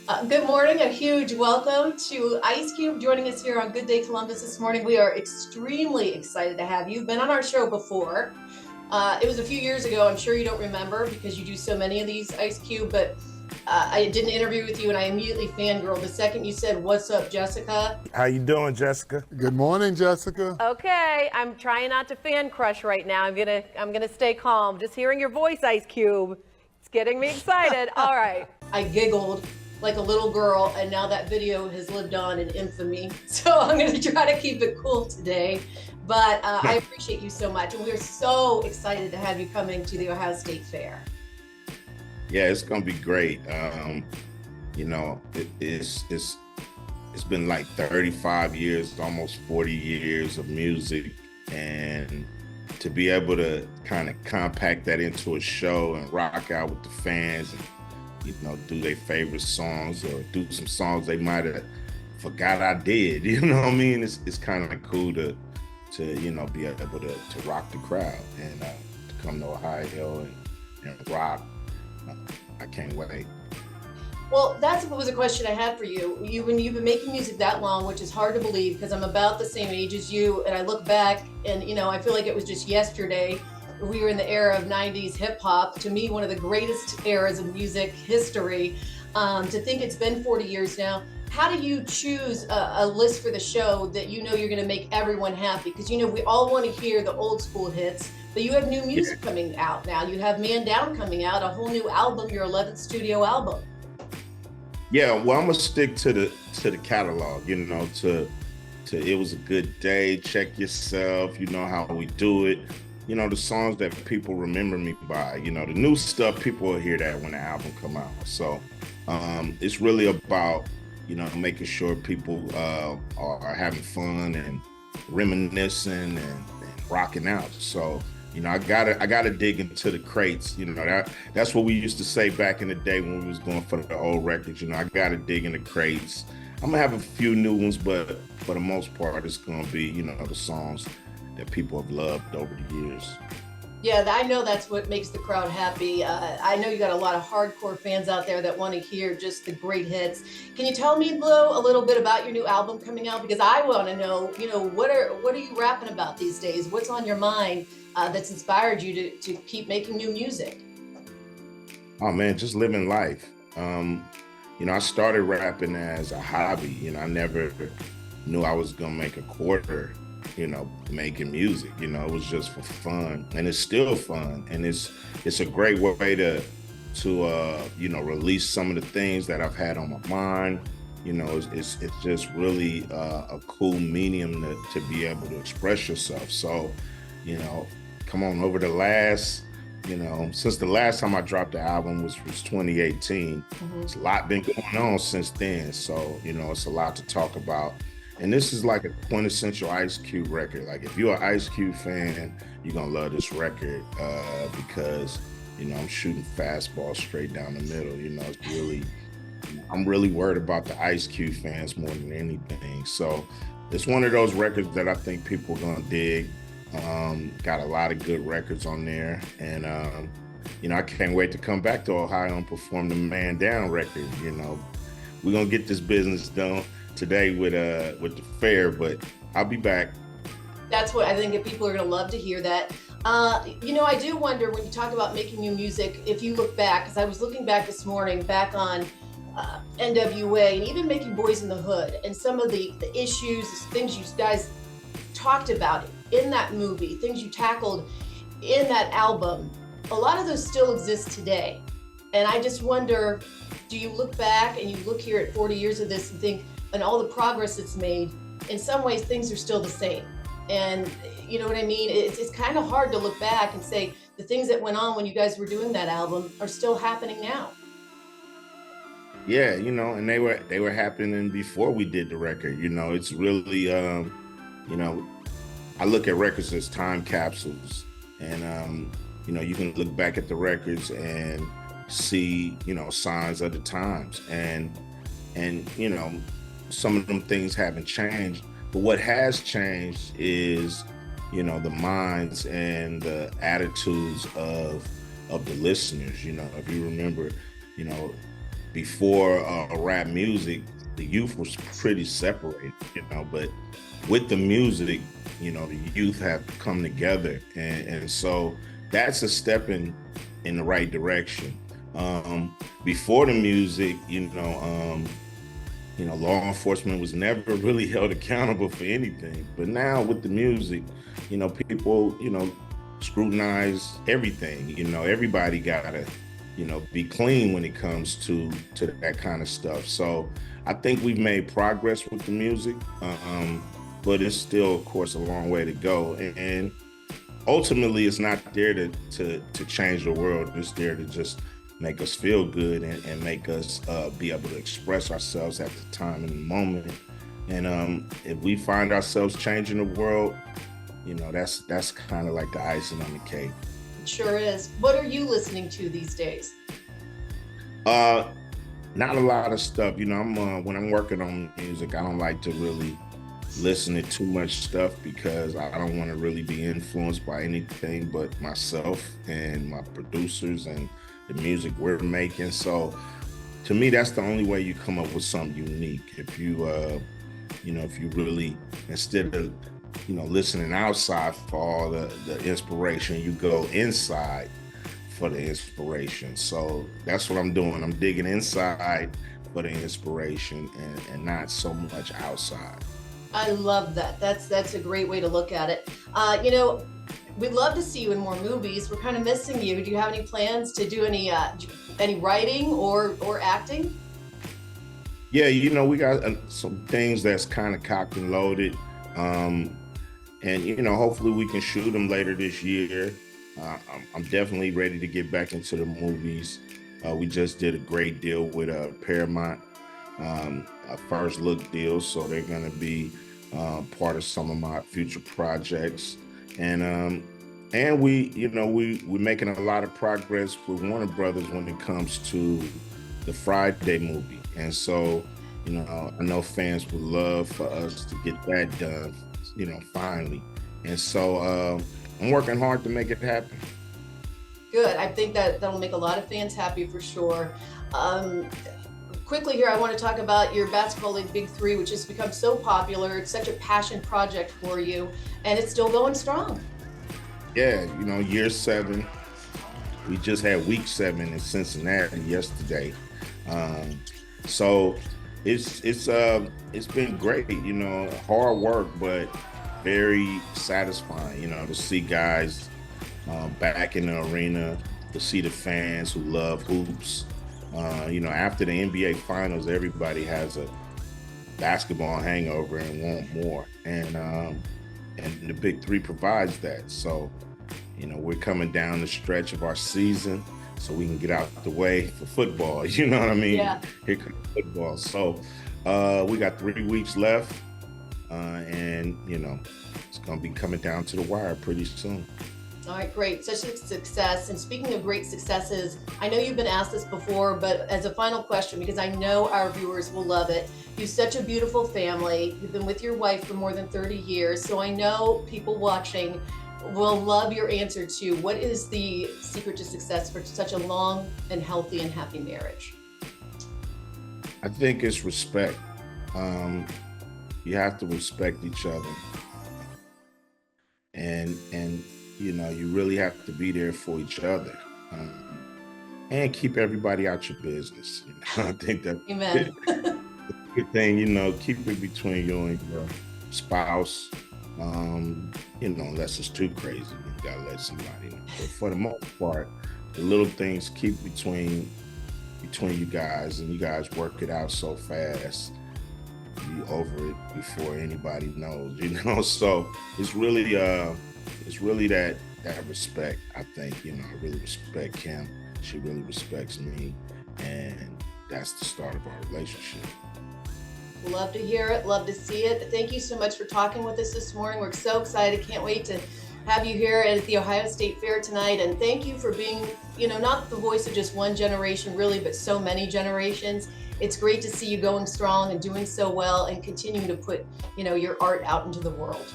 Good morning, a huge welcome to Ice Cube joining us here on Good Day Columbus this morning. We are extremely excited to have you. You've been on our show before. It was a few years ago. I'm sure you don't remember because you do so many of these, Ice Cube, but I did an interview with you and I immediately fangirled the second you said, "What's up, Jessica?" How you doing, Jessica? Good morning, Jessica. Okay, I'm trying not to fan crush right now. I'm gonna stay calm. Just hearing your voice, Ice Cube, it's getting me excited. All right. I giggled like a little girl, and now that video has lived on in infamy. So I'm going to try to keep it cool today. But I appreciate you so much, and we're so excited to have you coming to the Ohio State Fair. Yeah, it's gonna be great. It's been like 35 years, almost 40 years of music, and to be able to kind of compact that into a show and rock out with the fans and do their favorite songs or do some songs they might have forgot I did. You know what I mean? It's kind of cool to be able to rock the crowd and to come to Ohio and rock. I can't wait. Well, that was a question I had for you. When you've been making music that long, which is hard to believe because I'm about the same age as you, and I look back and I feel like it was just yesterday. We were in the era of 90s hip hop, to me, one of the greatest eras of music history. To think it's been 40 years now, how do you choose a list for the show that you're going to make everyone happy? Because we all want to hear the old school hits, but you have new music coming out now. You have Man Down coming out, a whole new album, your 11th studio album. Yeah, well, I'm gonna stick to the catalog. To It Was a Good Day, Check Yourself. You know how we do it. The songs that people remember me by. The new stuff, people will hear that when the album come out. So it's really about making sure people are having fun and reminiscing and rocking out. So I gotta dig into the crates. That's what we used to say back in the day when we was going for the old records. I gotta dig in the crates. I'm gonna have a few new ones, but for the most part, it's gonna be the songs that people have loved over the years. Yeah, I know that's what makes the crowd happy. I know you got a lot of hardcore fans out there that want to hear just the great hits. Can you tell me, Blue, a little bit about your new album coming out? Because I want to know, what are you rapping about these days? What's on your mind that's inspired you to keep making new music? Oh man, just living life. I started rapping as a hobby. I never knew I was gonna make a quarter making music. It was just for fun, and it's still fun, and it's a great way to release some of the things that I've had on my mind. It's just really a cool medium to be able to express yourself. So come on, over the last since the last time I dropped the album was 2018. It's a lot been going on since then, so it's a lot to talk about. And this is like a quintessential Ice Cube record. Like if you're an Ice Cube fan, you're gonna love this record because I'm shooting fastballs straight down the middle. It's really, I'm really worried about the Ice Cube fans more than anything. So it's one of those records that I think people are gonna dig. Got a lot of good records on there, and I can't wait to come back to Ohio and perform the Man Down record. We're gonna get this business done today with the fair, but I'll be back. That's what I think that people are going to love to hear that. I do wonder when you talk about making new music, if you look back, because I was looking back this morning, back on NWA and even making Boys in the Hood and some of the issues, things you guys talked about in that movie, things you tackled in that album, a lot of those still exist today. And I just wonder, do you look back and you look here at 40 years of this and think, and all the progress it's made, in some ways things are still the same. And you know what I mean? It's kind of hard to look back and say the things that went on when you guys were doing that album are still happening now. Yeah, and they were happening before we did the record. It's really, I look at records as time capsules, and you can look back at the records and see, signs of the times, and some of them things haven't changed, but what has changed is, the minds and the attitudes of the listeners. If you remember, before rap music, the youth was pretty separated, but with the music, the youth have come together. And so that's a step in the right direction. Before the music, law enforcement was never really held accountable for anything. But now with the music, people, scrutinize everything. Everybody gotta, be clean when it comes to that kind of stuff. So I think we've made progress with the music, but it's still, of course, a long way to go. And ultimately, it's not there to change the world. It's there to just make us feel good and make us be able to express ourselves at the time and the moment. And if we find ourselves changing the world, that's kind of like the icing on the cake. It sure is. What are you listening to these days? Not a lot of stuff. I'm when I'm working on music, I don't like to really listen to too much stuff because I don't want to really be influenced by anything but myself and my producers and the music we're making. So to me, that's the only way you come up with something unique. If you, if you really, instead of, listening outside for all the inspiration, you go inside for the inspiration. So that's what I'm doing. I'm digging inside for the inspiration and not so much outside. I love that. That's a great way to look at it. We'd love to see you in more movies. We're kind of missing you. Do you have any plans to do any writing or acting? Yeah, we got some things that's kind of cocked and loaded. And hopefully we can shoot them later this year. I'm definitely ready to get back into the movies. We just did a great deal with Paramount, a first look deal. So they're going to be part of some of my future projects. And we're making a lot of progress with Warner Brothers when it comes to the Friday movie. And so, I know fans would love for us to get that done, finally. And so I'm working hard to make it happen. Good. I think that'll make a lot of fans happy for sure. Quickly here, I want to talk about your Basketball League Big Three, which has become so popular. It's such a passion project for you, and it's still going strong. Yeah, year 7. We just had week 7 in Cincinnati yesterday. So it's been great, hard work, but very satisfying, to see guys back in the arena, to see the fans who love hoops. After the NBA Finals, everybody has a basketball hangover and want more. And the Big Three provides that. So, we're coming down the stretch of our season so we can get out the way for football. You know what I mean? Yeah. Here comes football. So we got 3 weeks left. And, it's going to be coming down to the wire pretty soon. All right, great. Such a success. And speaking of great successes, I know you've been asked this before, but as a final question, because I know our viewers will love it. You're such a beautiful family. You've been with your wife for more than 30 years. So I know people watching will love your answer to what is the secret to success for such a long and healthy and happy marriage? I think it's respect. You have to respect each other. And you really have to be there for each other, and keep everybody out your business. I think that's Amen. a good thing. Keep it between you and your spouse. Unless it's too crazy, you gotta let somebody know. But for the most part, the little things keep between you guys, and you guys work it out so fast. You over it before anybody knows. So it's really that respect. I think, I really respect Kim. She really respects me. And that's the start of our relationship. Love to hear it. Love to see it. Thank you so much for talking with us this morning. We're so excited. Can't wait to have you here at the Ohio State Fair tonight. And thank you for being, not the voice of just one generation really, but so many generations. It's great to see you going strong and doing so well and continuing to put, your art out into the world.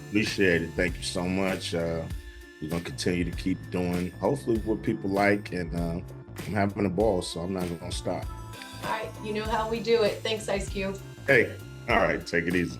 Appreciate it. Thank you so much. We're going to continue to keep doing, hopefully, what people like, and I'm having a ball, so I'm not gonna stop. All right, you know how we do it. Thanks, Ice Cube. Hey, all right, take it easy.